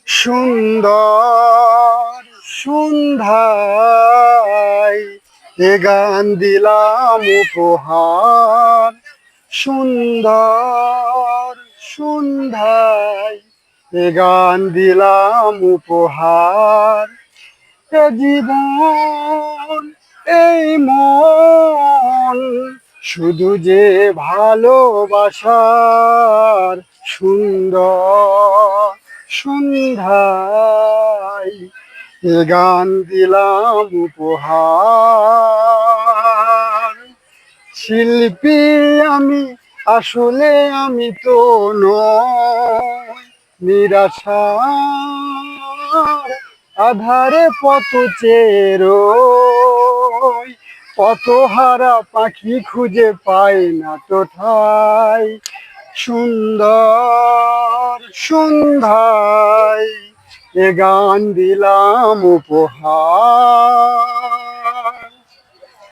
সুন্দর সন্ধ্যায় এ গান দিলাম উপহার। সুন্দর সন্ধ্যায় এ গান দিলাম উপহার। এ জীবন এই মন শুধু যে ভালোবাসার। সুন্দর সন্ধ্যায় এ গান দিলাম উপহার। শিল্পী আমি, আসলে আমি তো নই, নিরাশার আধারে পথ চেয়ে রই। পথহারা পাখি খুঁজে পাই না তো ঠাই। সুন্দর সন্ধ্যায় এ গান দিলাম উপহার।